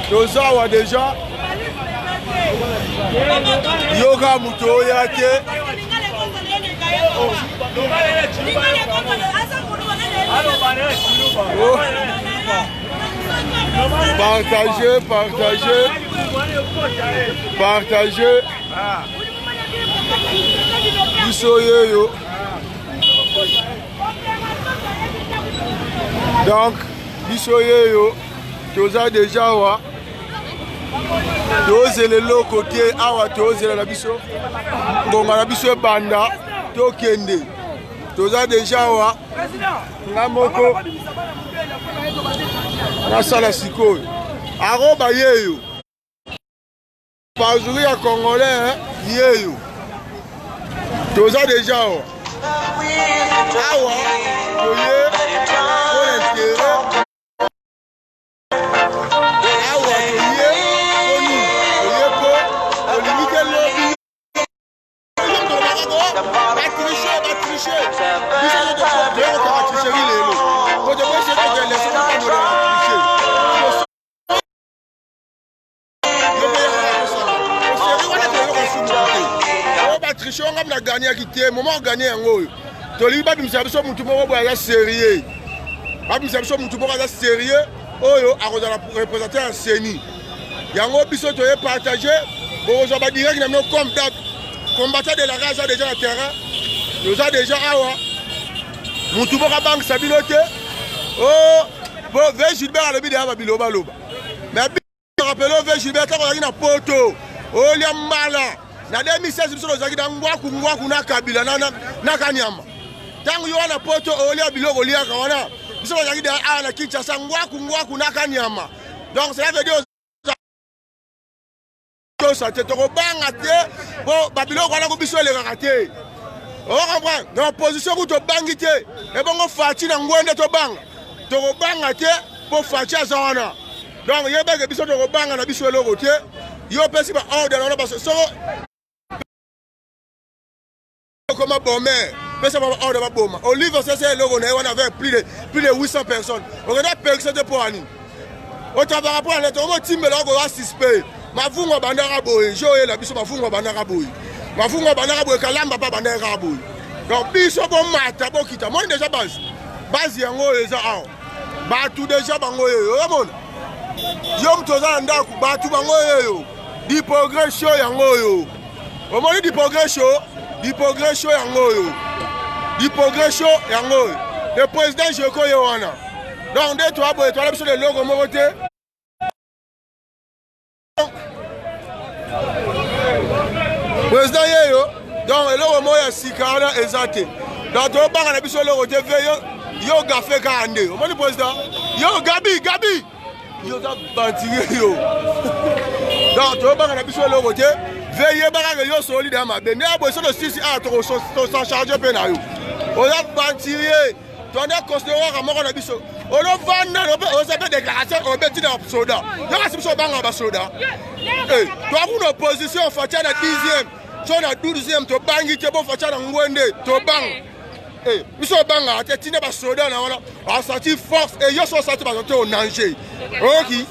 Tozawa déjà yoga muto yake partagez Bisoyeyo. Donc Bisoyeyo toza déjà wa tozele loko te awa tozela na biso ngonga na biso banda tokende toza déjà wa nga moko nasala sikoyo aroba yeyo pazuri ya congolais yeyo toza déjà wa awa toye pour l'intérêt on a gagné à quitter, moment gagné en haut. Toli ba bimisa biso mutu moko boya sérieux. Ba bimisa biso mutu moko ya sérieux. Oyo akozala représenter un CENI. Yango biso toye partager, bon on va direct na no comme combattant de la race déjà na terrain. Nous a déjà awa. Mutu moko bank sabilote. Oh, bon V Gilbert a le bide aba biloba loba. Mais rappelons V Gilbert quand on a na poto. Oh les mala. Na 2016 biso ozaki da ngwaku na kabila na kanyama tangu yo na poto olia biloko liaka wana biso ozaki da na Kinshasa ngwaku na kanyama donc ça veut dire to sa te to banga te bo babiloko wana ko biso le te o comprendre dans position ku to bangi te e bongo fachi na ngwende to banga te po fachi azana donc yebeke biso to banga na biso eloko te yo pesi ba order na ba so comme bomber, mais ça va hors de ma bombe. Au livre, c'est le logo, on avait plus de 800 personnes. On a personne de pour aller. Au travail rapport à l'état, team logo a suspect. Ma funga bandara boy, Joël la biso ma funga bandara boy. Ma funga bandara boy, kalamba pas bandara boy. Donc biso bon mata bon kita. Moi déjà base yango eza a. Ba tout déjà bango yo mon. Yom toza ndaku ba tout bango yo. Di progression yango yo. Au moment di progression du progression yango. Le président Joko Yohana. Donc deux trois boy toi sur le logo moroté. Président Yeyo. Donc le logo moya sikana ezate. Donc to banga na biso logo te yo gafe ka ande. O moni président. Yo Gabi. Yo da bantiré yo. Donc to banga na biso logo te veillez barage yo solide à ma benne abo so le 6 a to s'en charger pena yo o ya bantier to na considérer à moko na biso o no vanda o sa be déclaration o be ti na soda yo ka biso banga ba soda to avu no position fatia na 10e so na 12e to bangi te bo fatia na ngwende to bang biso banga te ti na ba soda na wana a senti force et yo so senti ba to danger OK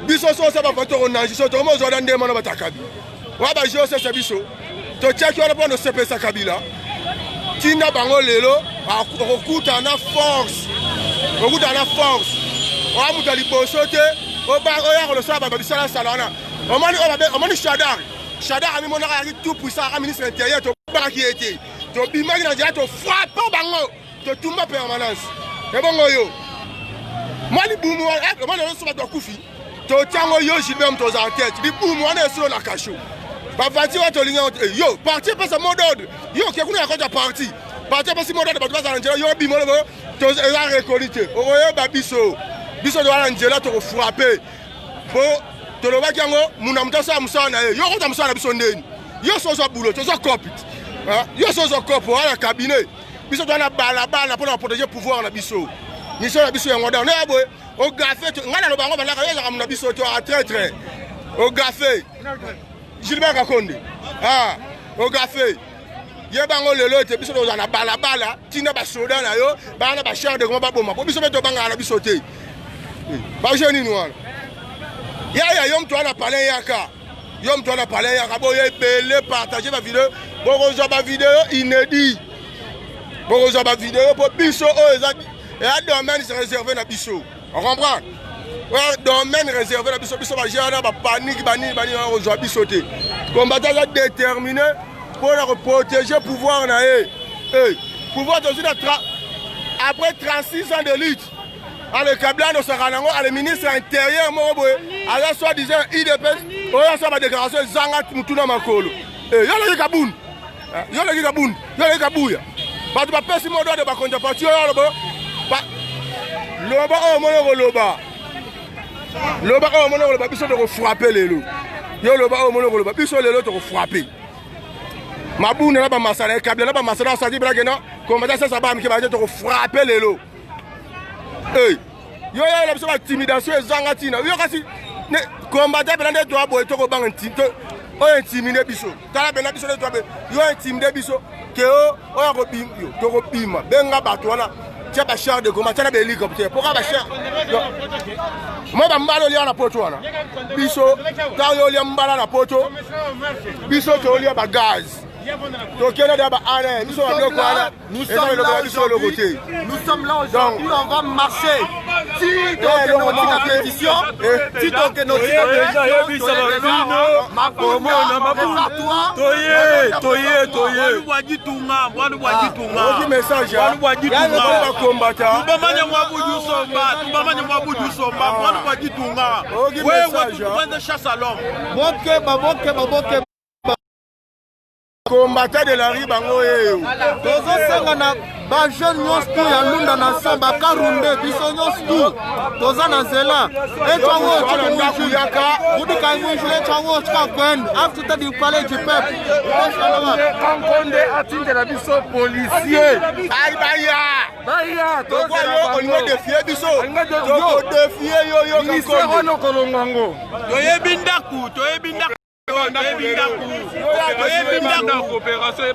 biso so sa ba to danger so to mo zo dan de mo na batakabi waba jo se biso to check yo na sepe sa kabila tina bango lelo okuta na force o amuta liboso te o ba o ya ko so ba bisala salana o mani Shadar ami mona ka tout puissant à ministre intérieur to ba ki été to bima na ja to frappe bango to tumba permanence e bongo yo mali bumu e mona so ba do kufi to tango yo Gilbert to za tête di bumu wana so na kasho. Parti wa tolinga yo parti pas sa mot d'ordre yo ke kuna ko ja parti pas si mot d'ordre ba za yo bi mo to la récolter o yo ba biso do ala njela to frapper po to lo ba kango muna mtasa musana yo ko ta musana biso ndeni yo so boulot to so copit yo so copo ala cabinet biso do na bala pour protéger pouvoir na biso mission na biso yango da na boye au gafé ngana lo bango balaka yeza kamna biso to a très au gafé Gilbert Kakonde au gafé ye bango lelo te biso do na balabala tina ba soda na yo bana ba char de komba boma po biso beto banga na biso te ba jeni ni wana ya yom to na parler yaka yom to na parler yaka boye belé partager ma vidéo bokozo ba vidéo inédit bokozo ba vidéo po biso o eza et un domaine réservé na biso on comprend ouais domaine réservé na biso biso ba jana ba panique bani ozo biso te combattant déterminé pour protéger pouvoir na pouvoir de après 36 ans de lutte le Kabila Soranango le ministre intérieur Moroboé alors soit disant IDPS on ça ma déclaration zanga mutuna makolo yo le kabun yo le kabuya ba ba pesi mo do de ba contrepartie yo loba o mono loba biso de frapper lelo yo loba o mono loba biso lelo to frapper Maboune là ba masala Kabila là ba masala ça dit blague non comment ça ba mi ba to frapper lelo yo la biso ba intimidation ezanga tina yo kasi ne combattre belande to abo to ko bang ntito o intimider biso tala bena biso le to be yo intimider biso ke o ko bim yo to ko bima benga bato wana tia ba char de combat tia ba hélicoptère pourquoi ba char moi ba mbalo li na poto wana biso ta yo li mbala na poto biso to li ba gaz. Donc, nous sommes là aujourd'hui, on va marcher. Si donc notre pétition, si donc notre combattant de la rue bango tozo senga na ba jeune nyos tu ya lunda na samba karunde biso nyos tu toza na zela e twango tu yaka budi kangu jule twango twa kwen after the palais du peuple Kakonde atinde la biso policier ay baya to kwa yo on défier biso to défier yo Kakonde kolongango to yebindaku coopération et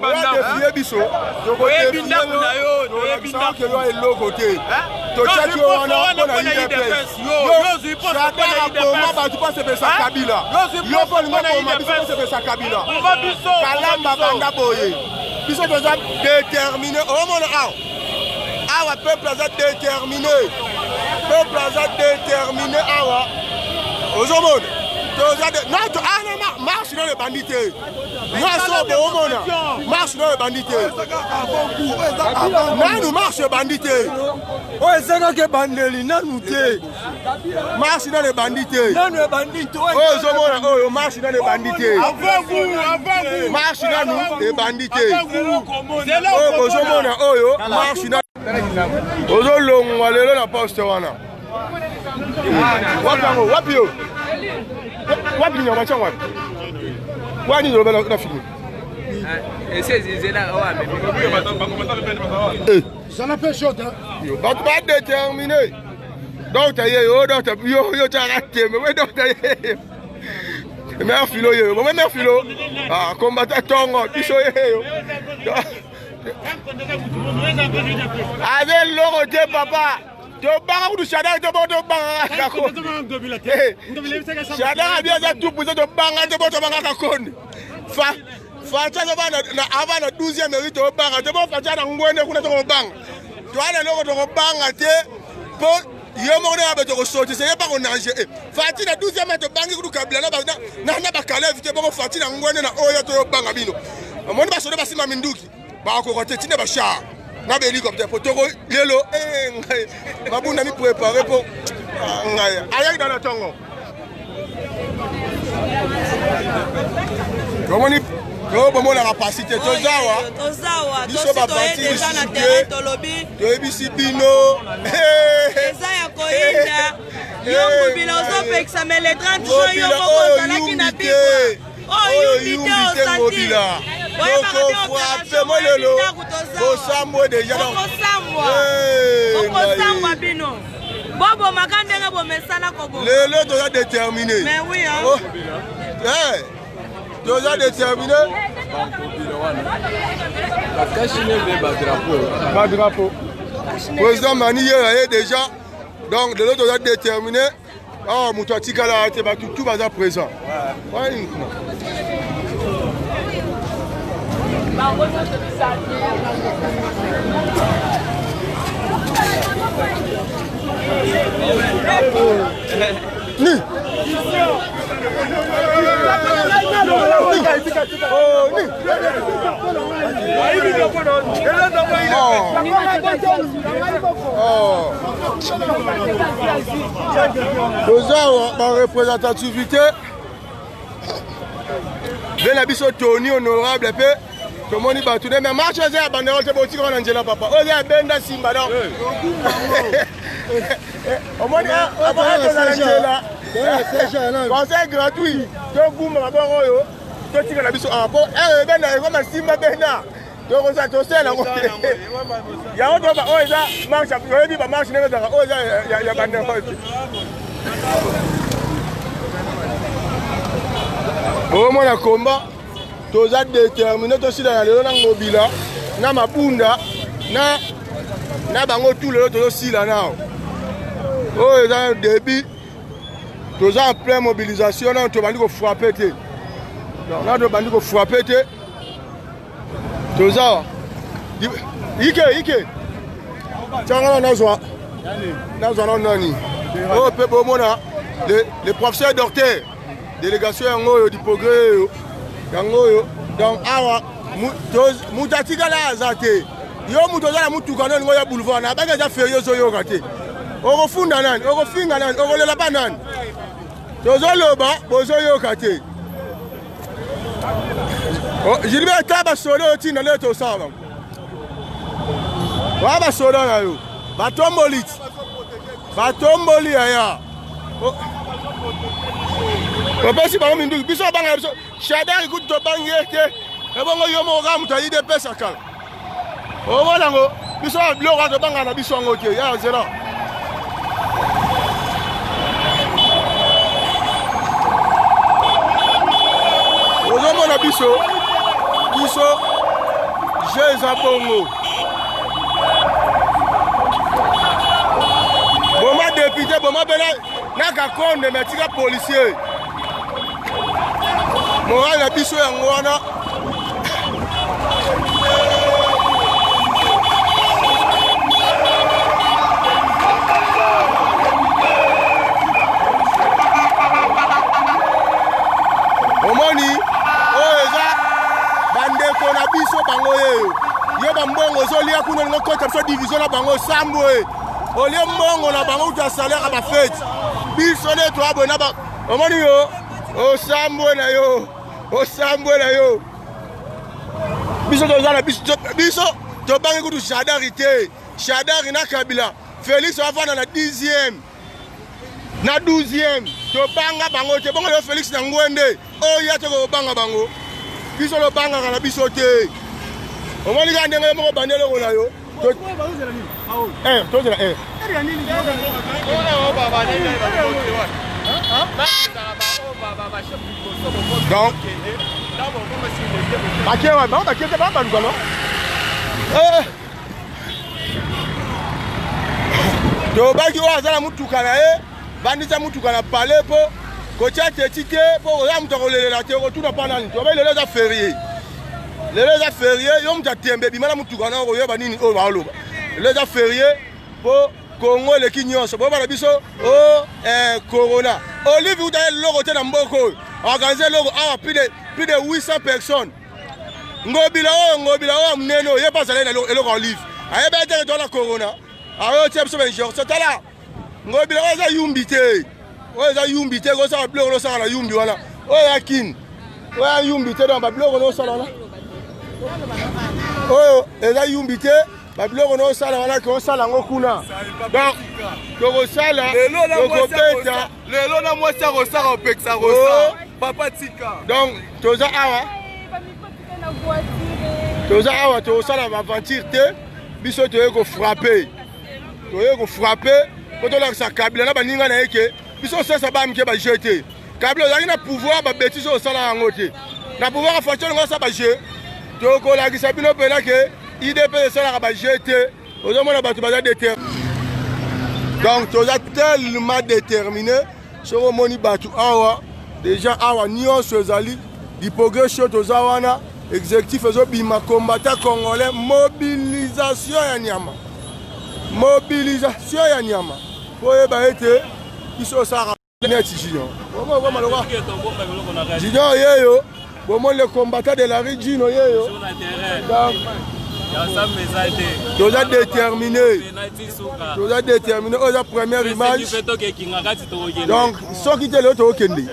marche dans les bandités. Marche dans les bandités. Nous marche bandités. Marche dans les bandités. Marche dans les bandités. Marche dans nous les bandités. Marche dans la poste. What do you want? Why do you know that film? Ça n'a pas chaud, hein? Pas déterminé. Donc, yo, t'as raté, mais oui, donc, merci, yo, merci, ah, combattant ton, tu sais, avec l'eau, papa. To banga ku shada to boto banga kako shada bia za tupu to banga to boto banga kako fa cha na avant na 12e mérite to banga to bo fa cha na ngwende kuna to banga to ana loko to banga te po yo mo na ba to sorti c'est pas on nanger fa ti na 12e to banga ku Kabila na ba kala vite bo fa ti na ngwende na oyo to banga bino mo ni ba so ba sima minduki ba ko kote ti ne ba sha na be hélicoptère pour toko lelo mabunda mi préparer pour aïe dans le tongo comment ni comment la capacité tozawa biso ba parti déjà na terrain to lobby to bisi bino eza ya koinda yo bila ozo peksa mele 30 jours yo ko zala ki na biko oh unité o santi frappé moi lelo bosambo déjà donc okosambwa bino bobo makandenge bomesana kobo lelo toza déterminé mais oui hein toza déterminé drapeau président Mani est déjà donc lelo toza déterminé ah mutu atikala te bato tout baza présent par représentativité de la biso Tony honorable et tout le monde va tout mais marche à bandérole c'est boutique en Angela papa oh il y a benda simba donc au moins conseil gratuit donc vous me rappelez yo to tika na biso pour benda ko masimba benda donc on s'attend là ya on doit oh ça marche yo ba marche na za oh ya bandérole au moins la combat toza déterminé to sila lelo na ngobila na mabunda na bango tout lelo to sila nao oh dans début toza en pleine mobilisation na to bandi ko frapper te na to bandi ko frapper te toza ike tanga na zwa nani oh pe bo mona les professeurs docteurs délégation yango du progrès yango donc awa mutatika la azate yo mutoza la mutuka nani ngoya boulevard na banga za férieux so yo kate okofunda nani okofinga nani okolela ba nani tozoloba bozo yo kate Gilbert taba solo tina le to saba wa ba solo na yo batomboli aya opesi bango minduki biso banga biso shadari kuti tobangi ete ebongo yo moka mutu ayi de pesa kala omona ngo biso biloko tobanga na biso yango te ya zela ozomona biso je eza bongo boma député boma bela naka konde metika policier moral na biso yango wana omoni oyo eza bandeko na biso bango yo bambongo ozolia kuna lingo kota biso division na bango sambo olie mbongo na bango uta salaire ya bafete biso nde toabwe na ba omoni yo osambwe na yo biso toza na biso tobangi kutu shadari te shadari na kabila Félix afana na 10e na 12e tobanga bango te bongo yo Félix na ngwende oyo atoko banga bango biso lobanga na biso te omoni ka ndenge moko bandelo ko na yo tozela donc tobaki oyo aza na mutuka na ye bandisa mutuka na pale mpo kotia teti te mpo oya mutu akolelela te okotuna mpa nani tobai lelo eza ferie yo mutu atembe ebima na mutuka na okoyeba nini oyo baoloba lelo eza ferie mpo Congo eleki nyonso boyeba na biso corona olive uta ye loko te na mboka oyo organize eloko awa plus de 800 personnes ngobila oyo munene oyo ye mpe azalai na eloko olive ayeba ete tola corona ayo tie biso bainjection tala ngobila oyo eza yumbi te kosala biloko nosala na yumbi wana oyo ya kini oyo ya yumbi te donc babiloko nosala wana oyo eza yumbi te babiloko nosala wana kosala yango kuna donc tokosala tokobeta lelo na mwasi akosala opekisa kosa papa tika donc toza awa toza awa tosala aventure te biso toye kofrappe po tolakisa Kabila na baninga na ye ke biso sesa bamike baje te Kabila ozalaki na pouvoir babetise osala yango te na pouvoir afaction ngo osala baje tokolakisa bino mpena ke idp esalaka baje te ozomona bato baza déterminé donc toza tellement déterminé soki omoni bato awa déjà awa nyonso ezali l'hypogré chaud toza wana exécutif ezobima combattant congolais mobilisation ya nyama po yeba ete biso osaka neti junior junior yeyo bomoni le combattant de la rue Gino yeyo toza déterminé oza première image donc soki te leo tookende